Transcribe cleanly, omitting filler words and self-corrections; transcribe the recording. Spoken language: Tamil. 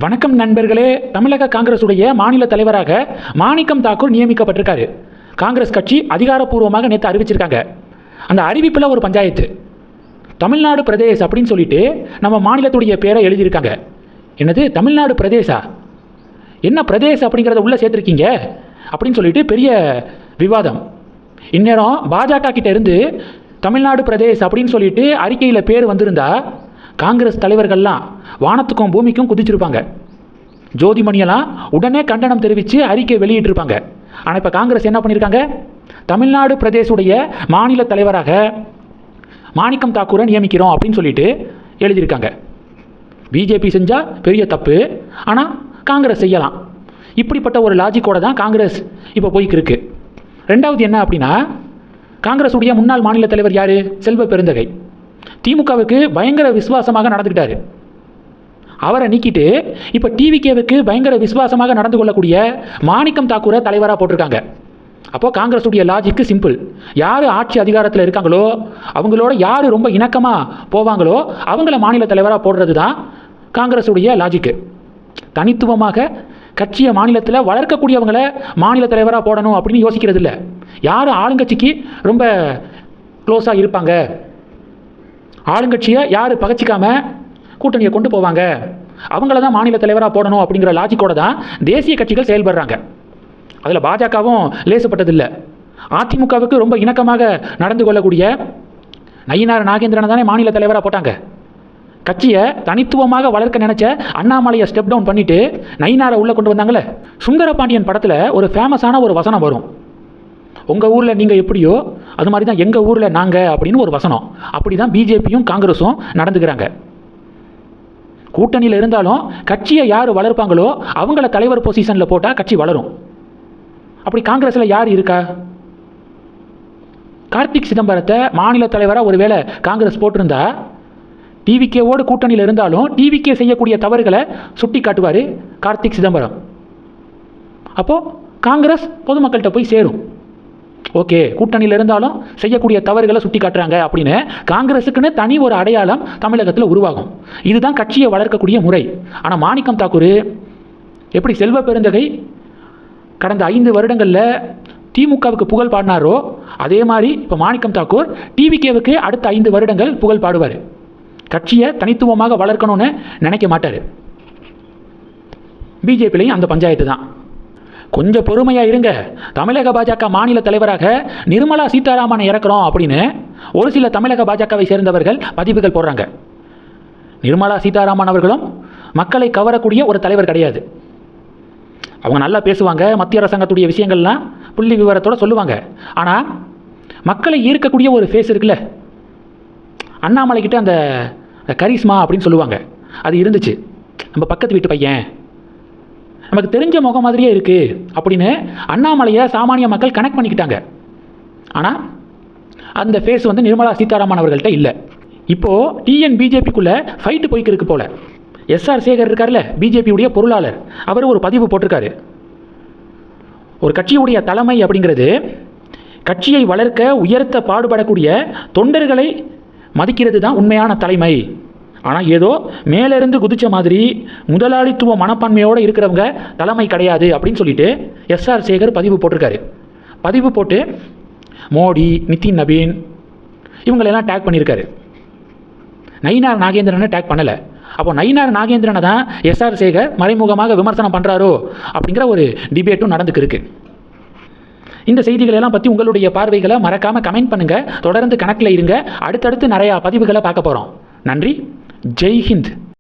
வணக்கம் நண்பர்களே. தமிழக காங்கிரசுடைய மாநில தலைவராக மாணிக்கம் தாக்கூர் நியமிக்கப்பட்டிருக்காரு. காங்கிரஸ் கட்சி அதிகாரப்பூர்வமாக நேற்று அறிவிச்சிருக்காங்க. அந்த அறிவிப்பில் ஒரு பஞ்சாயத்து தமிழ்நாடு பிரதேஷ் அப்படின்னு சொல்லிட்டு நம்ம மாநிலத்துடைய பேரை எழுதியிருக்காங்க. என்னது தமிழ்நாடு பிரதேசா? என்ன பிரதேஷ் அப்படிங்கிறத உள்ளே சேர்த்துருக்கீங்க அப்படின்னு சொல்லிட்டு பெரிய விவாதம். இந்நேரம் பாஜக கிட்ட இருந்து தமிழ்நாடு பிரதேஷ் அப்படின்னு சொல்லிட்டு அறிக்கையில் பேர் வந்திருந்தா காங்கிரஸ் தலைவர்கள்லாம் வானத்துக்கும் பூமிக்கும் குதிச்சிருப்பாங்க. ஜோதிமணியெல்லாம் உடனே கண்டனம் தெரிவித்து அறிக்கை வெளியிட்டிருப்பாங்க. ஆனால் இப்போ காங்கிரஸ் என்ன பண்ணியிருக்காங்க? தமிழ்நாடு பிரதேசுடைய மாநில தலைவராக மாணிக்கம் தாக்கூரை நியமிக்கிறோம் அப்படின்னு சொல்லிட்டு எழுதியிருக்காங்க. பிஜேபி செஞ்சால் பெரிய தப்பு, ஆனால் காங்கிரஸ் செய்யலாம். இப்படிப்பட்ட ஒரு லாஜிக்கோடு தான் காங்கிரஸ் இப்போ போய்க்கிருக்கு. ரெண்டாவது என்ன அப்படின்னா, காங்கிரஸுடைய முன்னாள் மாநில தலைவர் யார்? செல்வ பெருந்தகை. திமுகவுக்கு பயங்கர விசுவாசமாக நடந்துக்கிட்டாரு. அவரை நீக்கிட்டு இப்போ டிவிகேவுக்கு பயங்கர விசுவாசமாக நடந்து கொள்ளக்கூடிய மாணிக்கம் தாக்கூரை தலைவராக போட்டிருக்காங்க. அப்போது காங்கிரஸுடைய லாஜிக்கு சிம்பிள். யார் ஆட்சி அதிகாரத்தில் இருக்காங்களோ அவங்களோட யார் ரொம்ப இணக்கமாக போவாங்களோ அவங்கள மாநில தலைவராக போடுறது தான் காங்கிரஸுடைய லாஜிக்கு. தனித்துவமாக கட்சியை மாநிலத்தில் வளர்க்கக்கூடியவங்களை மாநில தலைவராக போடணும் அப்படின்னு யோசிக்கிறது இல்லை. யார் ஆளுங்கட்சிக்கு ரொம்ப க்ளோஸாக இருப்பாங்க, ஆளுங்கட்சியை யார் பகச்சிக்காம கூட்டணியை கொண்டு போவாங்க, அவங்கள தான் மாநில தலைவராக போடணும் அப்படிங்கிற லாஜிக்கோடு தான் தேசிய கட்சிகள் செயல்படுறாங்க. அதில் பாஜகவும் லேசுப்பட்டதில்லை. அதிமுகவுக்கு ரொம்ப இணக்கமாக நடந்து கொள்ளக்கூடிய நயினார் நாகேந்திரனை தானே மாநில தலைவராக போட்டாங்க. கட்சியை தனித்துவமாக வளர்க்க நினச்ச அண்ணாமலையை ஸ்டெப் டவுன் பண்ணிவிட்டு நயினாரை உள்ளே கொண்டு வந்தாங்களே. சுந்தரபாண்டியன் படத்தில் ஒரு ஃபேமஸான ஒரு வசனம் வரும். உங்கள் ஊரில் நீங்கள் எப்படியோ அது மாதிரி தான் எங்கள் ஊரில் நாங்கள் அப்படின்னு ஒரு வசனம். அப்படி தான் பிஜேபியும் காங்கிரஸும் நடந்துக்கிறாங்க. கூட்டணியில் இருந்தாலும் கட்சியை யார் வளர்ப்பாங்களோ அவங்கள தலைவர் பொசிஷனில் போட்டால் கட்சி வளரும். அப்படி காங்கிரஸில் யார் இருக்கா? கார்த்திக் சிதம்பரத்தை மாநில தலைவராக ஒருவேளை காங்கிரஸ் போட்டிருந்தா டிவிகேவோடு கூட்டணியில் இருந்தாலும் டிவிகே செய்யக்கூடிய தவறுகளை சுட்டி காட்டுவார் கார்த்திக் சிதம்பரம். அப்போது காங்கிரஸ் பொதுமக்கள்கிட்ட போய் சேரும். ஓகே, கூட்டணியில் இருந்தாலும் செய்யக்கூடிய தவறுகளை சுட்டி காட்டுறாங்க அப்படின்னு காங்கிரஸுக்குன்னு தனி ஒரு அடையாளம் தமிழகத்தில் உருவாகும். இதுதான் கட்சியை வளர்க்கக்கூடிய முறை. ஆனால் மாணிக்கம் தாக்கூர் எப்படி செல்வ பெருந்தகை கடந்த 5 வருடங்களில் திமுகவுக்கு புகழ் பாடினாரோ அதே மாதிரி இப்போ மாணிக்கம் தாக்கூர் டிவிகேவுக்கு அடுத்த 5 வருடங்கள் புகழ் பாடுவார். கட்சியை தனித்துவமாக வளர்க்கணும்னு நினைக்க மாட்டார். பிஜேபிலையும் அந்த பஞ்சாயத்து தான். கொஞ்சம் பொறுமையாக இருங்க. தமிழக பாஜக மாநில தலைவராக நிர்மலா சீதாராமனை இறக்குறோம் அப்படின்னு ஒரு சில தமிழக பாஜகவை சேர்ந்தவர்கள் பதிவுகள் போடுறாங்க. நிர்மலா சீதாராமன் அவர்களும் மக்களை கவரக்கூடிய ஒரு தலைவர் கிடையாது. அவங்க நல்லா பேசுவாங்க, மத்திய அரசாங்கத்துடைய விஷயங்கள்லாம் புள்ளி விவரத்தோடு சொல்லுவாங்க. ஆனால் மக்களை ஈர்க்கக்கூடிய ஒரு ஃபேஸ் இருக்குல்ல, அண்ணாமலைக்கிட்ட அந்த கரிஸ்மா அப்படின்னு சொல்லுவாங்க, அது இருந்துச்சு. நம்ம பக்கத்து வீட்டு பையன், நமக்கு தெரிஞ்ச முகம் மாதிரியே இருக்குது அப்படின்னு அண்ணாமலையை சாமானிய மக்கள் கனெக்ட் பண்ணிக்கிட்டாங்க. ஆனால் அந்த ஃபேஸ் வந்து நிர்மலா சீதாராமன் அவர்கள்ட்ட இல்லை. இப்போது டிஎன்பிஜேபிக்குள்ளே ஃபைட்டு போய்க்கிருக்கு போல். எஸ்ஆர் சேகர் இருக்கார்ல, பிஜேபியுடைய பொருளாளர், அவர் ஒரு பதிவு போட்டிருக்காரு. ஒரு கட்சியுடைய தலைமை அப்படிங்கிறது கட்சியை வளர்க்க உயர்த்த பாடுபடக்கூடிய தொண்டர்களை மதிக்கிறது தான் உண்மையான தலைமை. ஆனால் ஏதோ மேலிருந்து குதிச்ச மாதிரி முதலாளித்துவ மனப்பான்மையோடு இருக்கிறவங்க தலைமை கிடையாது அப்படின்னு சொல்லிட்டு எஸ்ஆர் சேகர் பதிவு போட்டிருக்காரு. பதிவு போட்டு மோடி, நிதின் நபீன் இவங்களெல்லாம் டேக் பண்ணியிருக்காரு. நயினார் நாகேந்திரனை டேக் பண்ணலை. அப்போ நயினார் நாகேந்திரனை தான் எஸ்ஆர் சேகர் மறைமுகமாக விமர்சனம் பண்ணுறாரோ அப்படிங்கிற ஒரு டிபேட்டும் நடந்துக்கிருக்கு. இந்த செய்திகளெல்லாம் பற்றி உங்களுடைய பார்வைகளை மறக்காமல் கமெண்ட் பண்ணுங்கள். தொடர்ந்து கணக்கில் இருங்க. அடுத்தடுத்து நிறையா பதிவுகளை பார்க்க போகிறோம். நன்றி. ஜெய் ஹிந்த்.